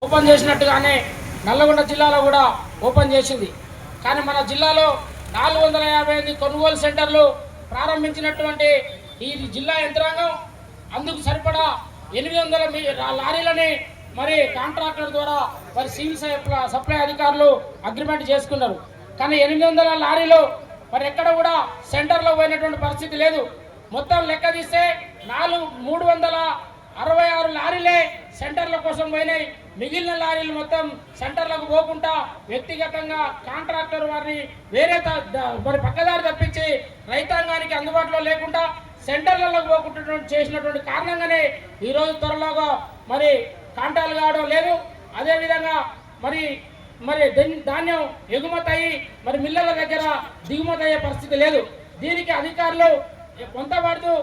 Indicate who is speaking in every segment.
Speaker 1: Open చేసినట్టుగానే Nalgonda జిల్లాలో కూడా open చేసింది. కానీ మన జిల్లాలో 458 కొనుగోలు సెంటర్లు ప్రారంభించినటువంటి ఈ జిల్లా యంత్రాంగం అందుకు సరిపడా 800 లారీలని మరి కాంట్రాక్టర్ ద్వారా మరి సివిల్ సప్లై అధికారులు అగ్రిమెంట్ చేసుకున్నారు. కానీ 800 లారీలు మరి ఎక్కడ కూడా సెంటర్లో పోయినటువంటి పరిస్థితి లేదు. మొత్తం లెక్క తీస్తే 366 లారీలే సెంటర్ల కోసం పోయినాయి. మిగిలిన లారీలు మొత్తం సెంటర్లకు పోకుండా వ్యక్తిగతంగా కాంట్రాక్టర్ వారిని వేరే మరి పక్కదారి తప్పించి రైతాంగానికి అందుబాటులో లేకుండా సెంటర్లలో పోకుండా చేసినటువంటి కారణంగానే ఈరోజు త్వరలోగా మరి కాంటాలు కావడం లేదు. అదేవిధంగా మరి ధాన్యం ఎగుమతి అయ్యి మరి మిల్లర్ల దగ్గర దిగుమతి అయ్యే పరిస్థితి లేదు. దీనికి అధికారులు వంతపడుతూ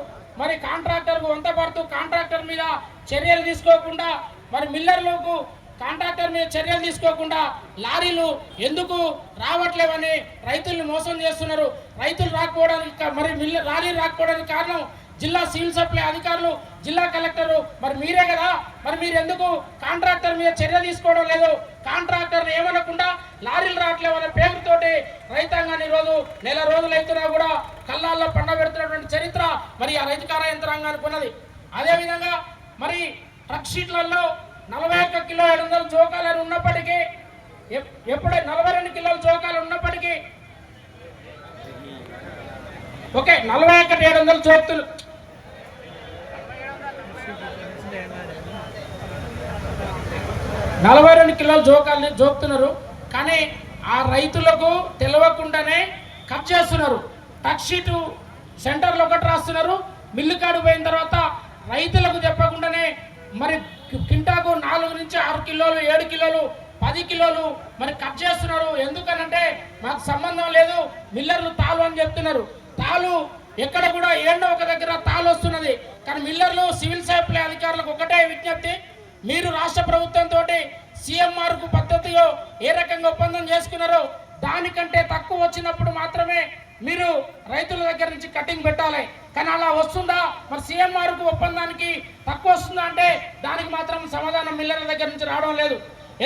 Speaker 1: మరి కాంట్రాక్టర్కు వంతపడుతూ కాంట్రాక్టర్ మీద చర్యలు తీసుకోకుండా మరి మిల్లర్లకు కాంట్రాక్టర్ మీద చర్యలు తీసుకోకుండా లారీలు ఎందుకు రావట్లేవని రైతుల్ని మోసం చేస్తున్నారు. రైతులు రాకపోవడానికి మరి లారీలు రాకపోవడానికి కారణం జిల్లా సివిల్ సప్లై అధికారులు, జిల్లా కలెక్టరు మరి మీరే కదా. మరి మీరు ఎందుకు కాంట్రాక్టర్ మీద చర్య తీసుకోవడం లేదు? కాంట్రాక్టర్ని ఏమనకుండా లారీలు రావట్లేవనే పేరుతోటి రైతాంగాన్ని ఈరోజు నెల రోజులు అవుతున్నా కూడా కళ్ళాల్లో పండబెడుతున్నటువంటి చరిత్ర మరి ఆ రైతుకార యంత్రాంగానికి ఉన్నది. అదేవిధంగా మరి ట్రక్ షీట్లలో 41 కిలో 700 చౌకాలు ఉన్నప్పటికీ ఎప్పుడై 42 కిలోల చౌకాలు ఉన్నప్పటికీ ఓకే 41 700 చౌకులు 42 కిలోల జోకాలని జోకుతున్నారు. కానీ ఆ రైతులకు తెలియకుండానే కట్ చేస్తున్నారు. ట్రక్ షీటు సెంటర్లో ఒకటి రాస్తున్నారు, మిల్లు కాడు పోయిన తర్వాత రైతులకు చెప్పకుండానే మరి కింటాకు 4 నుంచి 6 కిలోలు 7 కిలోలు 10 కిలోలు మరి కట్ చేస్తున్నారు. ఎందుకనంటే మాకు సంబంధం లేదు, మిల్లర్లు తాలు అని చెప్తున్నారు. తాలు ఎక్కడ కూడా ఏండో ఒక దగ్గర తాలు వస్తున్నది. కానీ మిల్లర్లు సివిల్ సప్లై అధికారులకు ఒకటే విజ్ఞప్తి, మీరు రాష్ట్ర ప్రభుత్వంతో సిఎంఆర్కు పద్ధతిలో ఏ రకంగా ఒప్పందం చేసుకున్నారో దానికంటే తక్కువ వచ్చినప్పుడు మాత్రమే మీరు రైతుల దగ్గర నుంచి కటింగ్ పెట్టాలి. కానీ అలా వస్తుందా? మరి సిఎంఆర్కు ఒప్పందానికి తక్కువ వస్తుందా అంటే దానికి మాత్రం సమాధానం మిల్లర్ల దగ్గర నుంచి రావడం లేదు.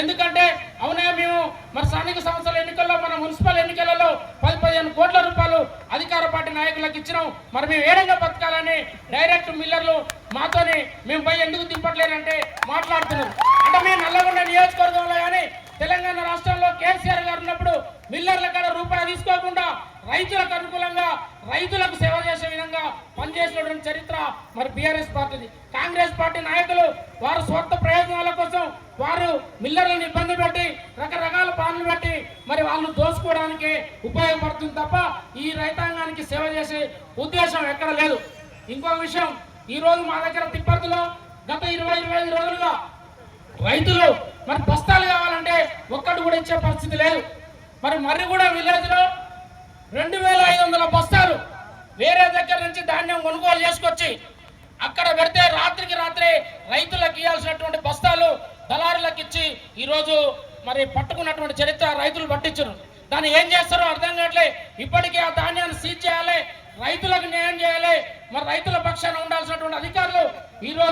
Speaker 1: ఎందుకంటే అవునే మేము మరి స్థానిక సంస్థల ఎన్నికల్లో మన మున్సిపల్ ఎన్నికలలో 10-15 కోట్ల రూపాయలు అధికార పార్టీ నాయకులకు ఇచ్చినాం. మరి మేము ఏడంగా బతకాలని డైరెక్ట్ మిల్లర్లు మాతోని మేము పోయి ఎందుకు దింపట్లేదంటే మాట్లాడుతున్నారు. అంటే మేము నల్లగొండ నియోజకవర్గంలో కానీ తెలంగాణ రాష్ట్రంలో కేసీఆర్ గారు ఉన్నప్పుడు మిల్లర్ల కాడ రూపాయి తీసుకోకుండా రైతులకు అనుకూలంగా రైతులకు సేవ చేసే విధంగా పనిచేసినటువంటి చరిత్ర మరి బీఆర్ఎస్ పార్టీది. కాంగ్రెస్ పార్టీ నాయకులు వారు స్వార్థ ప్రయోజనాల కోసం వారు మిల్లర్లను ఇబ్బంది పెట్టి రకరకాల పనులు పెట్టి మరి వాళ్ళు దోచుకోవడానికి ఉపయోగపడుతుంది తప్ప ఈ రైతాంగానికి సేవ చేసే ఉద్దేశం ఎక్కడ లేదు. ఇంకో విషయం, ఈరోజు మా దగ్గర తిప్పర్తిలో గత 20-25 రోజులుగా రైతులు మరి బస్తాలు కావాలంటే ఒక్కటి కూడా ఇచ్చే పరిస్థితి లేదు. మరి మర్రిగూడ విలేజ్లో 2500 బస్తాలు వేరే దగ్గర నుంచి ధాన్యం కొనుగోలు చేసుకొచ్చి అక్కడ పెడితే రాత్రికి రాత్రే రైతులకు ఇవ్వాల్సినటువంటి బస్తాలు దళారులకు ఇచ్చి ఈరోజు మరి పట్టుకున్నటువంటి చరిత్ర రైతులు పట్టించరు. దాన్ని ఏం చేస్తారో అర్థం కావట్లే. ఇప్పటికీ ఆ ధాన్యాన్ని సీజ్ చేయాలి, రైతులకు న్యాయం చేయాలి. మరి రైతుల పక్షాన ఉండాల్సినటువంటి అధికారులు ఈరోజు